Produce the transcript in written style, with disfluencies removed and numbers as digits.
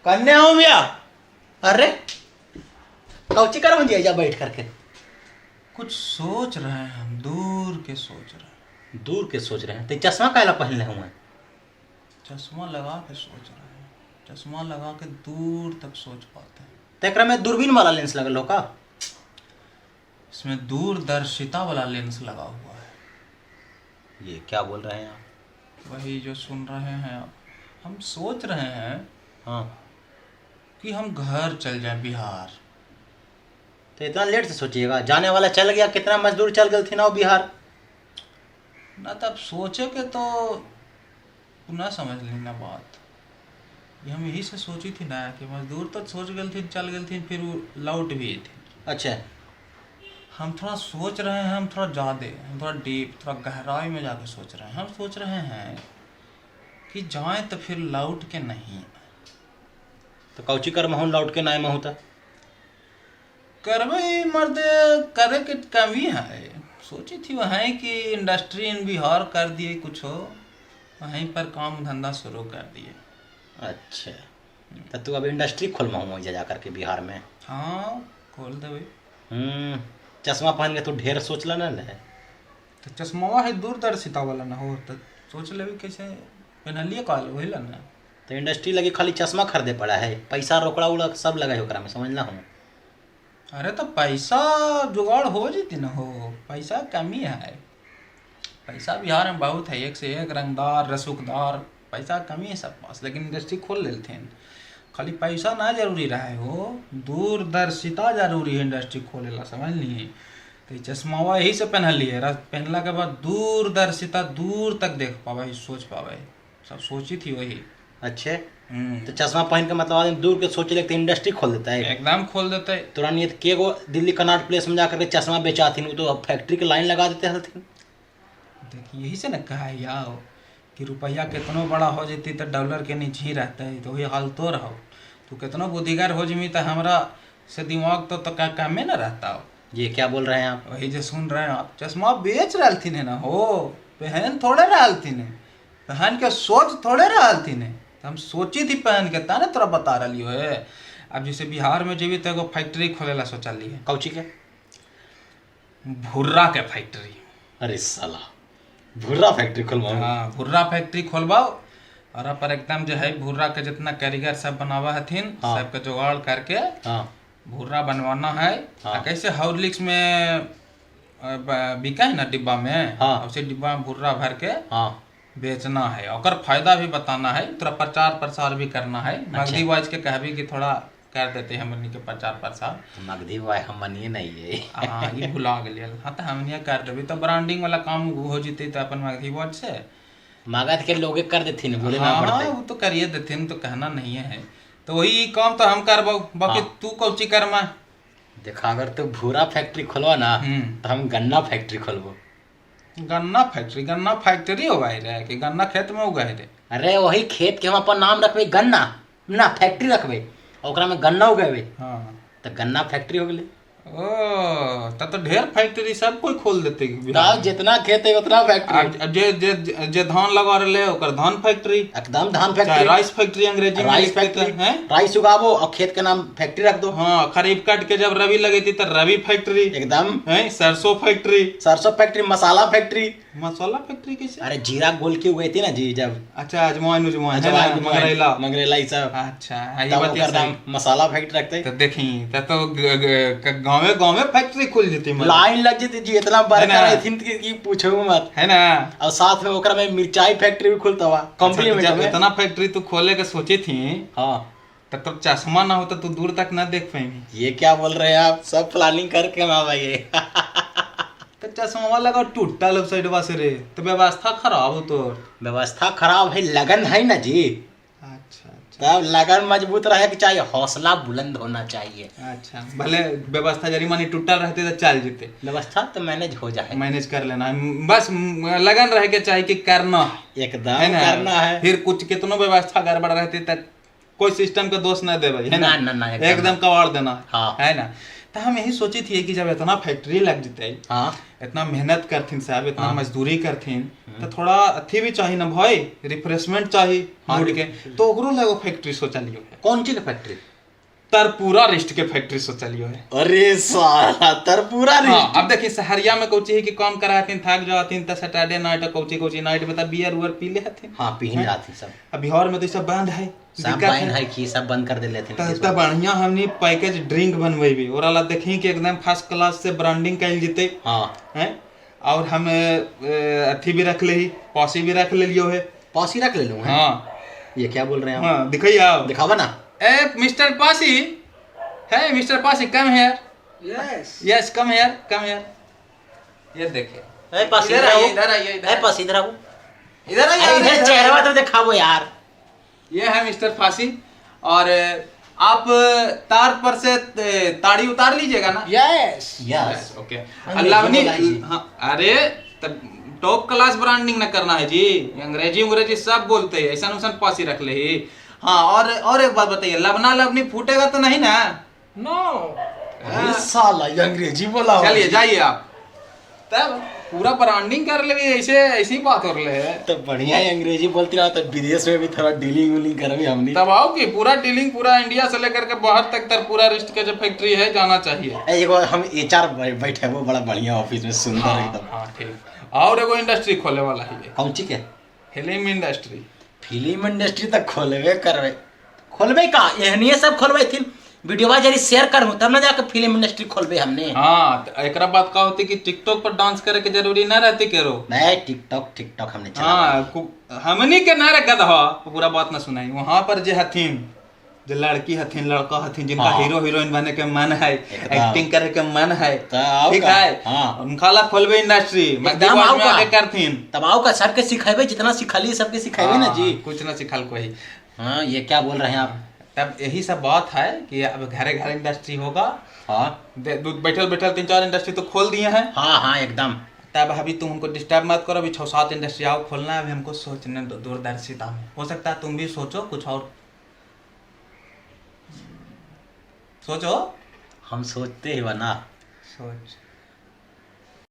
कन्या हो भैया। अरे कौची कर जा बैठ करके। कुछ सोच रहे हैं हम, दूर के सोच रहे हैं। दूर के सोच रहे हैं तो चश्मा काला पहनले हुए हैं? चश्मा लगा के सोच रहे हैं, चश्मा लगा के दूर तक सोच पाते हैं। तो एकरा में दूरबीन वाला लेंस लगल हो का? इसमें दूरदर्शिता वाला लेंस लगा हुआ है। ये क्या बोल रहे हैं आप? वही जो सुन रहे हैं आप। हम सोच रहे हैं हाँ, कि हम घर चल जाएं बिहार। तो इतना लेट से सोचिएगा? जाने वाला चल गया, कितना मजदूर चल गए थे ना वो बिहार। ना तब सोचे के तो पुनः समझ लेना बात। ये हम यही से सोची थी ना कि मजदूर तो सोच गए थे, चल गए थे, फिर वो लौट भी थे। अच्छा, हम थोड़ा सोच रहे हैं, हम थोड़ा ज़्यादा, हम थोड़ा डीप, थोड़ा गहराई में जाके सोच रहे हैं। हम सोच रहे हैं कि जाएं तो फिर लौट के नहीं। तो कौची कर महू लौट के नाय महू था? करवे मर्द करे के कमी है। सोची थी वहीं कि इंडस्ट्री इन बिहार कर दिए, कुछ हो वहीं पर काम धंधा शुरू कर दिए। अच्छा, तो तू अब इंडस्ट्री खोल महू जा करके बिहार में? हाँ, खोल देवे। चश्मा पहन के तू ढेर सोचला ना ले। तो चश्मा है दूरदर्शिता वाला ना हो तो सोच ले कैसे पहनलिए काल वही ना। तो इंडस्ट्री लगी खाली चश्मा खरीदे पड़ा है, पैसा रोकड़ा उड़ा सब लगा है ओकरा में, समझला हूँ। अरे तो पैसा जुगाड़ हो जीती ना हो, पैसा कमी है। पैसा बिहार में बहुत है, एक से एक रंगदार रसूखदार पैसा कमी है सब पास, लेकिन इंडस्ट्री खोल लेते हैं। खाली पैसा ना जरूरी रहे हो, दूरदर्शिता जरूरी है इंडस्ट्री खोले ला, समझ लिए। तो ये चश्मावा यही से पहनलिए, पहनला के बाद दूरदर्शिता दूर तक देख पावे, सोच पावे। सब सोची थी वही। अच्छे, तो चश्मा पहन के मतलब आदमी दूर के सोचे लगते इंडस्ट्री खोल देता है। एकदम खोल देते है। तुरंत के गो दिल्ली कनाट प्लेस में जाकर के चश्मा बेचाती वो तो फैक्ट्री के लाइन लगा देते हथिन। देखिए यही से न कहा है याओ कि रुपया कितनो बड़ा हो जाती तो डॉलर के नीचे ही रहता है। तो वही हाल तो रहो, तू कितनो बुद्धिगर हो जमी तो हमरा से दिमाग तो काम में न रहता हो। ये क्या बोल रहे हैं आप? वही जो सुन रहे हैं आप, चश्मा बेच रहा थी ना हो, पहन थोड़े रहा थी ने, पहन के सोच थोड़े रहा थी ने। तो हम सोची थी पहन के ताने तोरा बता रही हो है। अब जैसे बिहार में जीवित एगो फैक्ट्री खोले ला सोचा ली है। कौची के? भुर्रा के फैक्ट्री। अरे साला, भुर्रा फैक्ट्री खोलवाओ? हाँ, भुर्रा फैक्ट्री खोलवाओ। और पर एकदम जो है भुर्रा के जितना कारीगर सब बनावा हथिन, हाँ। सबके जुगाड़ करके हाँ, भुर्रा बनवाना है। हाँ। कैसे हॉर्लिक्स में बिका है ना डिब्बा में, हाँ। उसी डिब्बा में भुर्रा भर के हाँ, बेचना है। और फायदा भी बताना है, थोड़ा प्रचार प्रसार भी करना है। मगधी वाइज के कहबी कि थोड़ा कर देते हैं हमनी के प्रचार प्रसार। मगधी वाय हमनिए नहीं है। हाँ, ये भुला गए। हाँ, तो हमने कर देवी तो ब्रांडिंग वाला काम हो जीते तो अपन मगधी वाइज से मगध के लोगे कर देती बोले ना हाँ, पड़ते। वो तो करिए देते तो कहना नहीं है। तो वही काम तो हम करबो, बाकी हाँ। तू कौची करमा। देखा, अगर तू भूरा फैक्ट्री खोलवा ना तो हम गन्ना फैक्ट्री खोलबो। गन्ना फैक्ट्री होगा रे कि गन्ना खेत में उगाए रे? अरे वही खेत के हम अपन नाम रखबे गन्ना ना फैक्ट्री रखबे, ओकरा में गन्ना उगेबे हाँ। तो गन्ना फैक्ट्री हो गेले। ओ तब तो ढेर फैक्ट्री सब कोई खोल देते तब जितना खेत है उतना फैक्ट्री। जे जे जे धान लगा रहे ओकर धान फैक्ट्री, एकदम धान चाहे फैक्ट्री, राइस फैक्ट्री अंग्रेजी में राइस लिखते फैक्ट्री हैं। राइस उगाबो और खेत के नाम फैक्ट्री रख दो। हाँ, खरीफ काट के जब रवि लगेती तो रवि फैक्ट्री एकदम। है। सरसों फैक्ट्री, सरसों फैक्ट्री, मसाला फैक्ट्री। मसाला फैक्ट्री कैसे? अरे जीरा गोल की उगई थी ना जी, जब अच्छा, अजवाइन उजवाइन है अजवाइन ना, मंगरैला। मंगरेला ये सब, अच्छा, ये तब बतिया ओकर नाम सही। मसाला फैक्ट्री रखते। तो देखी तो गाँव में फैक्ट्री खुल जेती लाइन लग जेती जी, इतना बड़का है ना? रहथिन कि पूछो मत। है ना। और साथ में ओकरा में मिर्चाई फैक्ट्री भी खुलता हुआ कॉम्प्लीमेंट जब में। इतना फैक्ट्री तू खोले के सोची थी हाँ, तब तो चश्मा ना होता तू दूर तक ना देख पाएंगी। ये क्या बोल रहे हैं आप? सब प्लानिंग करके हम आवाइए। तो चश्मा लगा टूटा लो साइड से रे, तो व्यवस्था खराब हो तो। व्यवस्था खराब है, लगन है ना जी। अच्छा तब लगन मजबूत रहे कि चाहिए, हौसला बुलंद होना चाहिए। अच्छा, भले व्यवस्था जरी मानी टूटल रहते तो चल जेते, व्यवस्था तो मैनेज हो जाए, मैनेज कर लेना है। बस लगन रहे के चाहिए कि करना है एकदम ना? करना है। फिर कुछ कितनो व्यवस्था गड़बड़ रहती तक कोई सिस्टम के दोष न देवे, है ना? ना, एकदम कबाड़ देना हाँ। है ना। तो हम यही सोची थी कि जब इतना फैक्ट्री लग जते, हाँ इतना मेहनत करथिन साहब, इतना मजदूरी करथिन, तो थोड़ा अथी भी चाहिए ना भाई, रिफ्रेशमेंट चाहिए मूड के, तो ओकरो ले एगो फैक्ट्री सोचलियो है। कौन ची के फैक्ट्री? तरपूरा रिस्ट के फैक्ट्री सोचलियो है। अरे साला तरपूरा हाँ, अब देखिए सहरिया में कोची है कि काम करातीन, थक जातीन, तो सैटरडे नाइट कोची नाइट में तब बियर उयर पी ले हथिन। हाँ पी ही जाती सब। अब बिहार में तो सब बंद है, सब बंद है कि सब बंद कर दे लेते हैं। तब बढ़िया हमनी पैकेज ड्रिंक बनवेबी, ओरा ला देखी कि एकदम फर्स्ट क्लास से ब्रांडिंग कैल जीते। हाँ हैं, और हम अथी भी रख ले ही, पॉसी भी रख ले लियो है। पॉसी रख ले लूँ? हाँ ये क्या बोल रहे हैं आप? हाँ दिखाइए आप, दिखावा ना। ए मिस्टर पासी, है mister Pasi, come here. Yes come here. ये देखिए, ए पासी इधर इधर आओ। आइए, इधर आइए, इधर ए पासी इधर आओ। इधर अरे आइए, इधर चेहरा तो दिखाओ यार। ये है मिस्टर फासी, और आप तार पर से ताड़ी उतार लीजिएगा ना। Yes okay. अंग्रेजी लवनी, बोला हाँ, अरे तब टॉप क्लास ब्रांडिंग ना करना है जी, अंग्रेजी सब बोलते हैं, ऐसा नुकसान पासी रख ले ही। हाँ, और एक बात बताइए, लवना लवनी फूटेगा तो नहीं ना? अरे साला ये अंग्रेजी बोला हो। चलिए जाइए आप, तब पूरा ब्रांडिंग कर ले, ऐसी बात हो रही है। तो बढ़िया ही अंग्रेजी बोलती रहा, तो विदेश में भी थोड़ा डीलिंग वीलिंग करवी हमने। तब आओ कि पूरा डीलिंग, पूरा इंडिया से लेकर के बाहर तक तर पूरा रिस्ट के जो फैक्ट्री है जाना चाहिए। एगो हम एचआर बैठे वो बड़ा बढ़िया ऑफिस में, सुंदर एकदम। हाँ ठीक। और एगो इंडस्ट्री खोले वाला है, कौन ची के? Film industry. फिल्म इंडस्ट्री तक खोलबे करबे, खोलबे का एहनिए सब खोलबे थी, वीडियोवा जरी शेयर करहूं तब ना जाके फिल्म इंडस्ट्री खोलबे हमने। हाँ, तो एकरा बात का होती कि टिकटॉक पर डांस करे के जरूरी ना रहती केरो। नहीं टिकटॉक हमने चला। हाँ, हमनी के ना रे गधा पूरा बात ना सुनाई, वहां पर जे हथिन, जो लड़की हथिन, लड़का हथिन, जिनका हाँ। हीरो हीरोइन बने के मन है, एकदम। एक्टिंग करे के मन है, तो आओ ठीक का? है, हाँ। उनका ला खोलबे इंडस्ट्री, एकदम आओ का? करथिन। तब आओ का सबके सिखाबे, जितना सिखाली सबके सिखाबे ना जी। कुछ ना सिखाल कोई। हाँ ये क्या बोल रहे हैं आप? तब यही सब बात है कि अब घरे घर इंडस्ट्री होगा। हाँ बैठल 3-4 इंडस्ट्री तो खोल दिए हैं। हाँ एकदम। तब अभी तुम हमको डिस्टर्ब मत करो, अभी 6-7 इंडस्ट्री आओ खोलना है, अभी हमको सोचने दो, दूरदर्शिता में हो सकता है तुम भी सोचो कुछ और सोचो। हम सोचते ही बना। सोच